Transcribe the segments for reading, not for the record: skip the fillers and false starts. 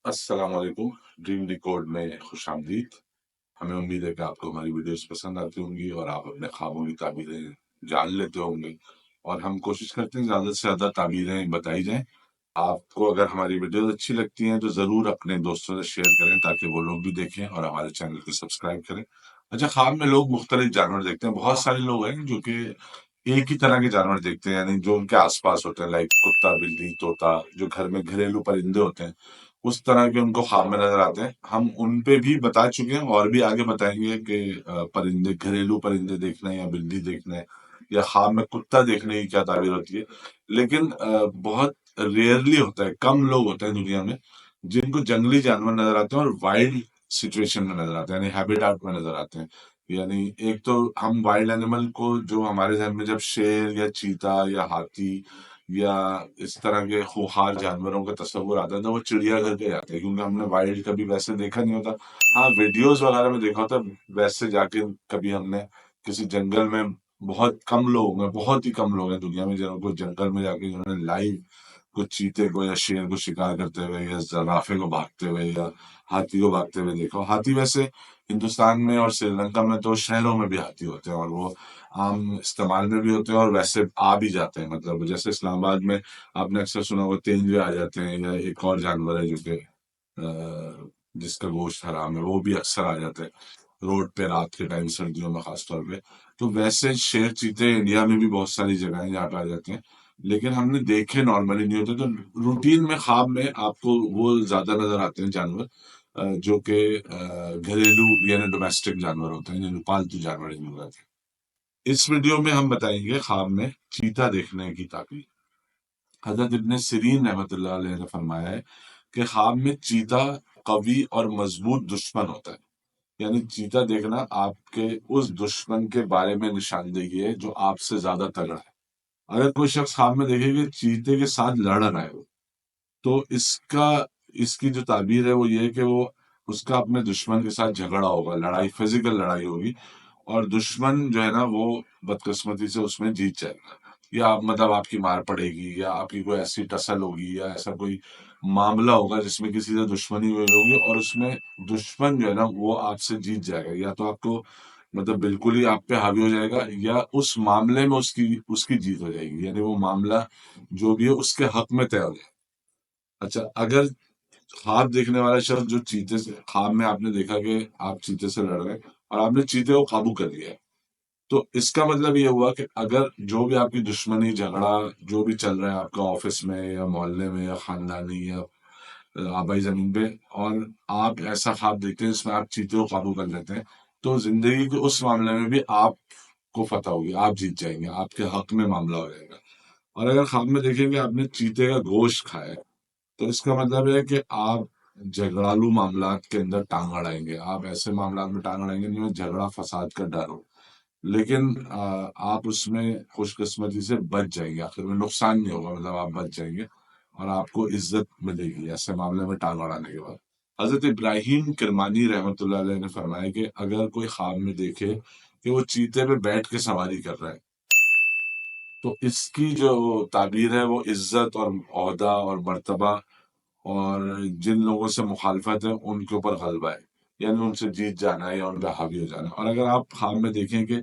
अस्सलाम वालेकुम। Dream decode में खुश आमदीद। हमें उम्मीद है कि आपको हमारी वीडियोस पसंद आती होंगी और आप अपने ख्वाबों की ताबीरें जान लेते होंगे, और हम कोशिश करते हैं ज़्यादा से ज़्यादा ताबीरें बताई जाएं। आपको अगर हमारी वीडियोस अच्छी लगती हैं तो ज़रूर अपने दोस्तों से शेयर करें ताकि वो लोग भी देखें और हमारे चैनल को सब्सक्राइब करें। अच्छा, ख्वाब में लोग मुख्तलिफ जानवर देखते हैं। बहुत सारे लोग हैं जो कि एक ही तरह के जानवर देखते हैं, यानी जो उनके आसपास होते हैं, लाइक कुत्ता, बिल्ली, तोता, जो घर में घरेलू परिंदे होते हैं, उस तरह के उनको ख्वाब में नजर आते हैं। हम उन पे भी बता चुके हैं और भी आगे बताएंगे कि परिंदे, घरेलू परिंदे देखना है या बिल्ली देखना है या ख्वाब में कुत्ता देखने की क्या ताबीर होती है। लेकिन बहुत रेयरली होता है, कम लोग होते हैं दुनिया में जिनको जंगली जानवर नजर आते हैं और वाइल्ड सिचुएशन में नजर आते हैं, यानी हैबिटाट में नजर आते हैं। यानी एक तो हम वाइल्ड एनिमल को, जो हमारे ध्यान में जब शेर या चीता या हाथी या इस तरह के खूंखार जानवरों का तस्वुर आता है तो वो चिड़ियाघर के आते हैं, क्योंकि हमने वाइल्ड कभी वैसे देखा नहीं होता। हाँ, वीडियोस वगैरह में देखा होता, वैसे जाके कभी हमने किसी जंगल में, बहुत कम लोग हैं, बहुत ही कम लोग हैं दुनिया में जिनको जंगल में जाके जिन्होंने लाइव कुछ चीते को या शेर को शिकार करते हुए या जराफे को भागते हुए या हाथी को भागते हुए देखा हो। हाथी वैसे हिंदुस्तान में और श्रीलंका में तो शहरों में भी हाथी होते हैं और वो आम इस्तेमाल में भी होते हैं और वैसे आ भी जाते हैं। मतलब जैसे इस्लामाबाद में आपने अक्सर सुना होगा तेंदुए आ जाते हैं, या एक और जानवर है जो कि जिसका गोश्त हराम है, वो भी अक्सर आ जाते हैं रोड पे रात के टाइम, सर्दियों में खासतौर पे। तो वैसे शेर चीते इंडिया में भी बहुत सारी जगह हैं जहाँ पे आ जाते हैं, लेकिन हमने देखे नॉर्मली नहीं होते। तो रूटीन में ख्वाब में आपको वो ज्यादा नजर आते हैं जानवर जो कि घरेलू यानी डोमेस्टिक जानवर होते हैं, जिन्हें पालतू जानवर जिन्हें कहते हैं। इस वीडियो में हम बताएंगे ख्वाब में चीता देखने की ताबीर। हजरत इब्ने सिरीन रहमतुल्लाह अलैह ने फरमाया है कि ख्वाब में चीता कवी और मजबूत दुश्मन होता है। यानी चीता देखना आपके उस दुश्मन के बारे में निशानदेही है जो आपसे ज्यादा तगड़ा है। अगर कोई शख्स ख्वाब में देखे कि चीते के साथ लड़ रहा है, तो इसका इसकी जो ताबीर है वो ये है कि वो उसका अपने दुश्मन के साथ झगड़ा होगा, लड़ाई, फिजिकल लड़ाई होगी, और दुश्मन जो है ना वो बदकिस्मती से उसमें जीत जाएगा, या मतलब आपकी मार पड़ेगी, या आपकी कोई ऐसी टसल होगी, या ऐसा कोई मामला होगा जिसमें किसी से दुश्मनी हुई होगी और उसमें दुश्मन जो है ना वो आपसे जीत जाएगा, या तो आपको मतलब बिल्कुल ही आप पे हावी हो जाएगा, या उस मामले में उसकी उसकी जीत हो जाएगी, यानी वो मामला जो भी है उसके हक में तय हो जाएगा। अच्छा, अगर ख्वाब देखने वाला शख्स जो चीते से, ख्वाब में आपने देखा कि आप चीते से लड़ रहे हैं और आपने चीते को काबू कर लिया है, तो इसका मतलब ये हुआ कि अगर जो भी आपकी दुश्मनी, झगड़ा जो भी चल रहा है आपका ऑफिस में या मोहल्ले में या खानदानी या आबाई जमीन पे, और आप ऐसा ख्वाब देखते हैं जिसमें आप चीते को काबू कर लेते हैं, तो जिंदगी के उस मामले में भी आपको फतह होगी, आप जीत जाएंगे, आपके हक में मामला हो जाएगा। और अगर ख्वाब में देखेंगे आपने चीते का गोश्त खाया है, तो इसका मतलब है कि आप झगड़ालू मामलात के अंदर टांग अड़ाएंगे, आप ऐसे मामलात में टांग अड़ाएंगे जिनमें झगड़ा फसाद का डर हो, लेकिन आप उसमें खुशकिस्मती से बच जाएंगे, आखिर में नुकसान नहीं होगा, मतलब आप बच जाएंगे और आपको इज्जत मिलेगी ऐसे मामले में टांग अड़ाने के बाद। हजरत इब्राहिम किरमानी रहमतुल्लाह अलैह ने फरमाया कि अगर कोई ख्वाब में देखे कि वो चीते पे बैठ के सवारी कर रहा है, तो इसकी जो ताबीर है वो इज्जत और ओहदा और मर्तबा और जिन लोगों से मुखालफत है उनके ऊपर गलबा है, यानी उनसे जीत जाना है या उन पर हावी हो जाना है। और अगर आप ख्वाब में देखें कि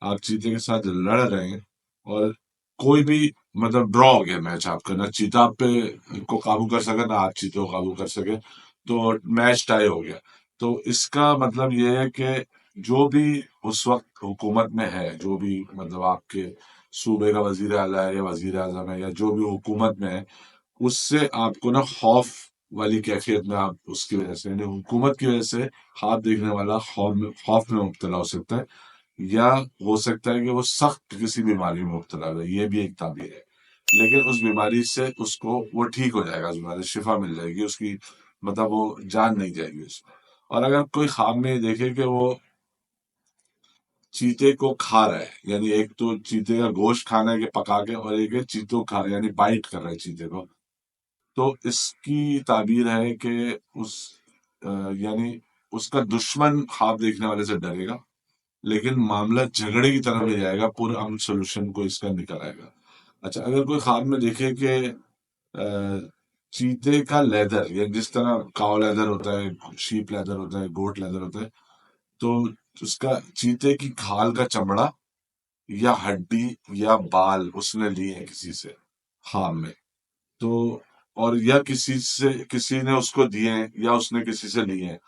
आप चीते के साथ लड़ रहे हैं और कोई भी, मतलब ड्रॉ हो गया मैच आपका, ना चीता आप पे को काबू कर सके ना आप चीते को काबू कर सके, तो मैच टाई हो गया, तो इसका मतलब ये है कि जो भी उस वक्त हुकूमत में है, जो भी मतलब आपके सूबे का वजीर आला है या वजीर आजम है या जो भी हुकूमत में है, उससे आपको ना खौफ वाली कैफियत में, आप उसकी वजह से, यानी हुकूमत की वजह से ख्वाब देखने वाला खौफ में मुब्तला हो सकता है, या हो सकता है कि वो सख्त किसी बीमारी में मुब्तला है, ये भी एक ताबीर है। लेकिन उस बीमारी से उसको वो ठीक हो जाएगा, उस बीमारी से शिफा मिल जाएगी उसकी, मतलब वो जान नहीं जाएगी उसमें। और अगर कोई ख्वाब में देखे कि वो चीते को खा रहा है, यानी एक तो चीते का गोश्त खाना है कि पका के, और एक है चीते को खा रहा है यानी बाइट कर रहा है चीते को, तो इसकी ताबीर है कि उस अ, यानी उसका दुश्मन ख्वाब देखने वाले से डरेगा, लेकिन मामला झगड़े की तरफ ले जाएगा, पूरा अमन सोल्यूशन को इसका निकल आएगा। अच्छा, अगर कोई ख्वाब में देखे कि چیتے کا لیدر، یا جس طرح کاؤ لیدر ہوتا ہے، شیپ لیدر ہوتا ہے، گوٹ لیدر ہوتا ہے، تو اس کا چیتے کی کھال کا چمڑا یا ہڈی یا بال اس نے لیے ہیں کسی سے خام میں، تو اور یا کسی نے اس کو دیے ہیں یا اس نے کسی سے لیے ہیں،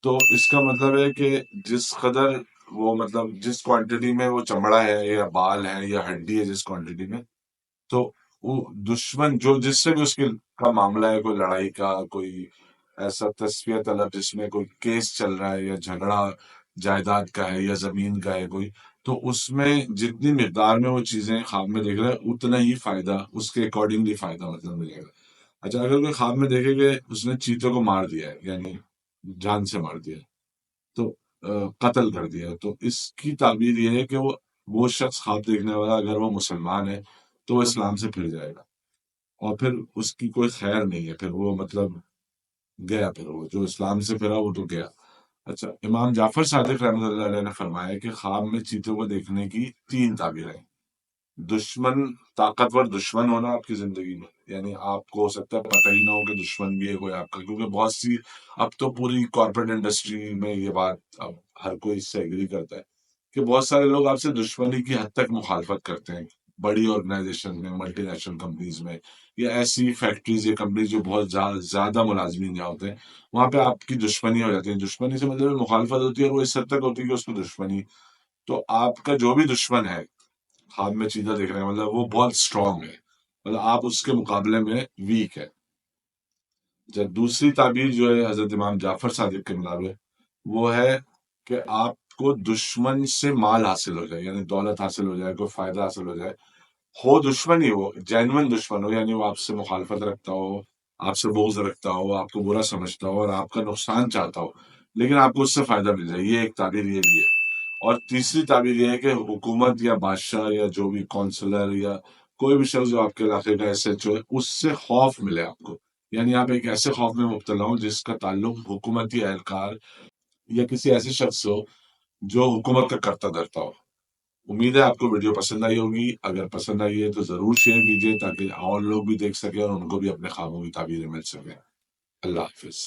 تو اس کا مطلب ہے کہ جس قدر وہ مطلب جس کوانٹٹی میں وہ چمڑا ہے یا بال ہے یا ہڈی ہے جس کوانٹٹی میں، تو وہ دشمن جو جس سے بھی اس کا معاملہ ہے، کوئی لڑائی کا، کوئی ایسا تسفیہ طلب جس میں کوئی کیس چل رہا ہے یا جھگڑا جائیداد کا ہے یا زمین کا ہے کوئی، تو اس میں جتنی مقدار میں وہ چیزیں خواب میں دیکھ رہا ہے اتنا ہی فائدہ اس کے اکارڈنگلی فائدہ مطلب ملے گا۔ اچھا، اگر کوئی خواب میں دیکھے کہ اس نے چیتے کو مار دیا ہے، یعنی جان سے مار دیا ہے، تو قتل کر دیا ہے، تو اس کی تعبیر یہ ہے کہ وہ شخص خواب دیکھنے والا اگر وہ مسلمان ہے تو وہ اسلام سے پھر جائے گا، اور پھر اس کی کوئی خیر نہیں ہے، پھر وہ مطلب گیا، پھر وہ جو اسلام سے پھرا وہ تو گیا۔ اچھا، امام جعفر صادق رحمۃ اللہ علیہ نے فرمایا کہ خواب میں چیتوں کو دیکھنے کی 3 تعبیریں ہیں۔ دشمن، طاقتور دشمن ہونا آپ کی زندگی میں، یعنی آپ کو ہو سکتا ہے پتہ ہی نہ ہو کہ دشمن بھی ہے کوئی آپ کا، کیونکہ بہت سی اب تو پوری کارپوریٹ انڈسٹری میں یہ بات اب ہر کوئی اس سے ایگری کرتا ہے کہ بہت سارے لوگ آپ سے دشمنی کی حد تک مخالفت کرتے ہیں، بڑی آرگنائزیشن میں، ملٹی نیشنل کمپنیز میں، یا ایسی فیکٹریز یا کمپنیز جو بہت زیادہ ملازمین جہاں ہوتے ہیں، وہاں پہ آپ کی دشمنی ہو جاتی ہے۔ دشمنی سے مطلب مخالفت ہوتی ہے، اور وہ اس حد تک ہوتی ہے کہ اس کو دشمنی، تو آپ کا جو بھی دشمن ہے خواب میں چیتا دیکھ رہے ہیں مطلب وہ بہت اسٹرانگ ہے، مطلب آپ اس کے مقابلے میں ویک ہے۔ جب دوسری تعبیر جو ہے حضرت امام جعفر صادق کے مطابق وہ ہے کہ آپ کو دشمن سے مال حاصل ہو جائے، یعنی دولت حاصل ہو جائے، کوئی فائدہ حاصل ہو جائے، ہو دشمن ہی، وہ جینون دشمن ہو، یعنی وہ آپ سے مخالفت رکھتا ہو، آپ سے بغض رکھتا ہو، آپ کو برا سمجھتا ہو اور آپ کا نقصان چاہتا ہو، لیکن آپ کو اس سے فائدہ مل جائے، یہ ایک تعبیر یہ بھی ہے۔ اور تیسری تعبیر یہ ہے کہ حکومت یا بادشاہ یا جو بھی کونسلر یا کوئی بھی شخص جو آپ کے علاقے کا ایس ایچ او ہے اس سے خوف ملے آپ کو، یعنی آپ ایک ایسے خوف میں مبتلا ہوں جس کا تعلق حکومتی اہلکار یا کسی ایسے شخص سے ہو جو حکومت کا کرتا دھرتا ہو۔ امید ہے آپ کو ویڈیو پسند آئی ہوگی، اگر پسند آئی ہے تو ضرور شیئر کیجیے تاکہ اور لوگ بھی دیکھ سکیں اور ان کو بھی اپنے خوابوں کی تعبیریں مل سکیں۔ اللہ حافظ۔